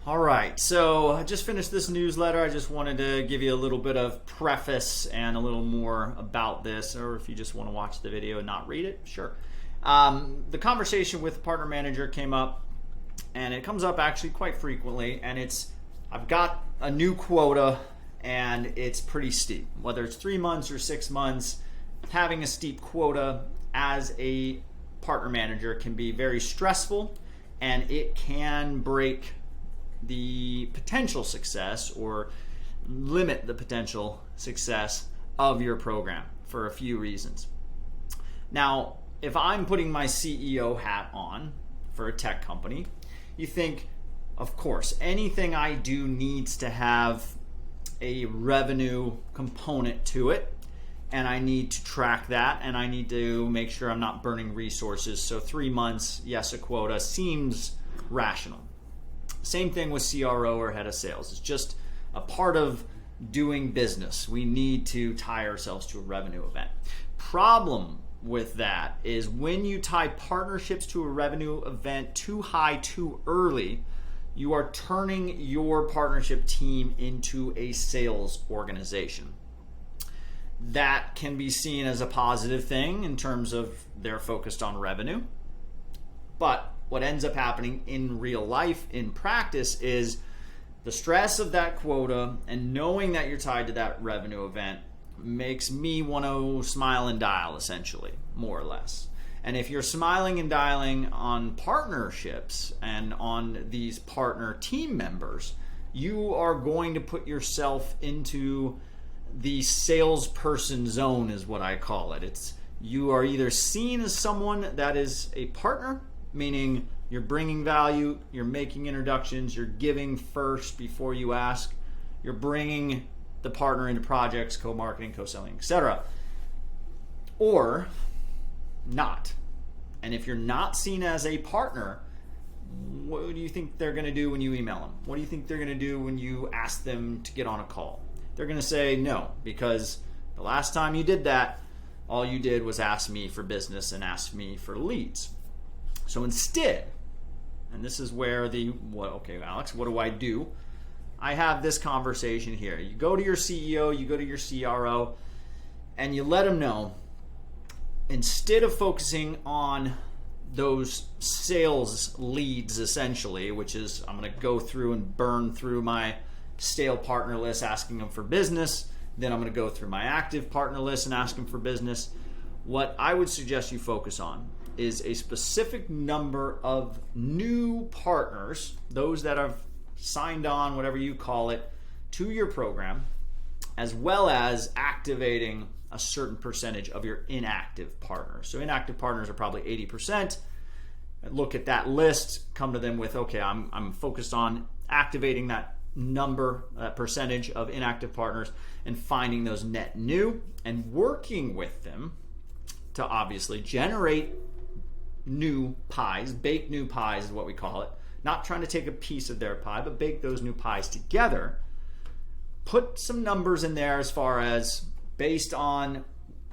All right, so I just finished this newsletter. I just wanted to give you a little bit of preface and a little more about this, or if you just want to watch the video and not read it, sure. The conversation with the partner manager came up, and it comes up actually quite frequently, and I've got a new quota, and it's pretty steep. Whether it's 3 months or 6 months, having a steep quota as a partner manager can be very stressful, and it can break the potential success or limit the potential success of your program for a few reasons. Now, if I'm putting my CEO hat on for a tech company, you think, of course, anything I do needs to have a revenue component to it, and I need to track that, and I need to make sure I'm not burning resources. So 3 months, yes, a quota seems rational. Same thing with CRO or head of sales. It's just a part of doing business. We need to tie ourselves to a revenue event. Problem with that is when you tie partnerships to a revenue event too high too early, you are turning your partnership team into a sales organization. That can be seen as a positive thing in terms of they're focused on revenue. But what ends up happening in real life, in practice, is the stress of that quota and knowing that you're tied to that revenue event makes me want to smile and dial, essentially, more or less. And if you're smiling and dialing on partnerships and on these partner team members, you are going to put yourself into the salesperson zone, is what I call it. You are either seen as someone that is a partner, meaning you're bringing value, you're making introductions, you're giving first before you ask, you're bringing the partner into projects, co-marketing, co-selling, etc. Or not. And if you're not seen as a partner, what do you think they're going to do when you email them? What do you think they're going to do when you ask them to get on a call? They're going to say no, because the last time you did that, all you did was ask me for business and ask me for leads. So instead, and this is where okay, Alex, what do I do? I have this conversation here. You go to your CEO, you go to your CRO, and you let them know, instead of focusing on those sales leads, essentially, which is I'm going to go through and burn through my stale partner list asking them for business, then I'm going to go through my active partner list and ask them for business. What I would suggest you focus on is a specific number of new partners, those that have signed on, whatever you call it, to your program, as well as activating a certain percentage of your inactive partners. So inactive partners are probably 80%. Look at that list, come to them with, okay, I'm focused on activating that number, percentage of inactive partners and finding those net new and working with them to obviously generate new pies, bake new pies is what we call it. Not trying to take a piece of their pie, but bake those new pies together. Put some numbers in there as far as based on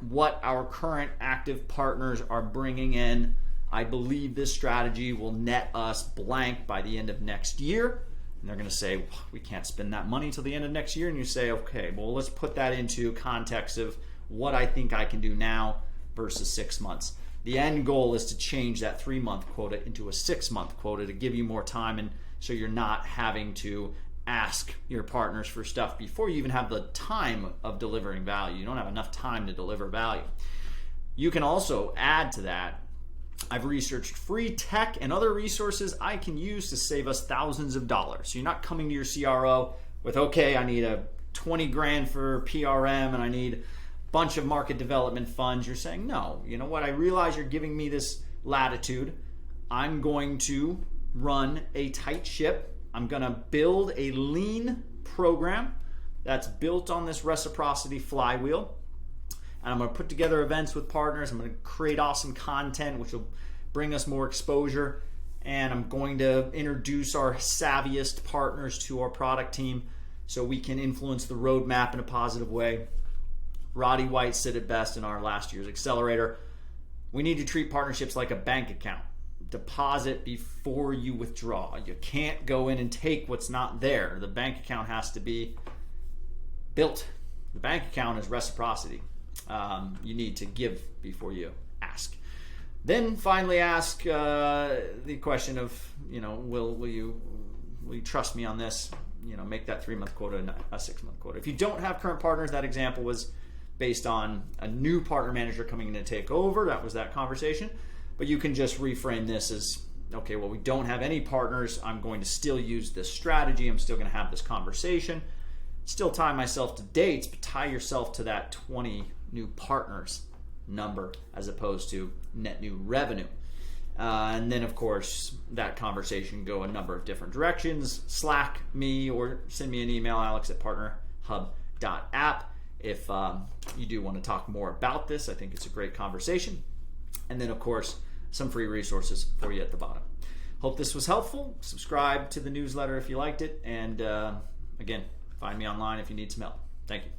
what our current active partners are bringing in. I believe this strategy will net us blank by the end of next year. And they're going to say, we can't spend that money till the end of next year. And you say, okay, well, let's put that into context of what I think I can do now versus 6 months. The end goal is to change that 3-month quota into a 6-month quota to give you more time, and so you're not having to ask your partners for stuff before you even have the time of delivering value. You don't have enough time to deliver value. You can also add to that, I've researched free tech and other resources I can use to save us thousands of dollars. So you're not coming to your CRO with, okay, I need a 20 grand for PRM and I need bunch of market development funds. You're saying, no, you know what? I realize you're giving me this latitude. I'm going to run a tight ship. I'm going to build a lean program that's built on this reciprocity flywheel. And I'm going to put together events with partners. I'm going to create awesome content, which will bring us more exposure. And I'm going to introduce our savviest partners to our product team so we can influence the roadmap in a positive way. Roddy White said it best in our last year's accelerator. We need to treat partnerships like a bank account. deposit before you withdraw. You can't go in and take what's not there. The bank account has to be built. The bank account is reciprocity. You need to give before you ask. Then finally ask the question of, will you trust me on this? Make that 3-month quota a 6-month quota. If you don't have current partners, that example was based on a new partner manager coming in to take over. That was that conversation. But you can just reframe this as, okay, well, we don't have any partners. I'm going to still use this strategy. I'm still going to have this conversation. Still tie myself to dates, but tie yourself to that 20 new partners number as opposed to net new revenue. And then, of course, that conversation can go a number of different directions. Slack me or send me an email, alex@partnerhub.app. If you do want to talk more about this, I think it's a great conversation. And then, of course, some free resources for you at the bottom. Hope this was helpful. Subscribe to the newsletter if you liked it. And again, find me online if you need some help. Thank you.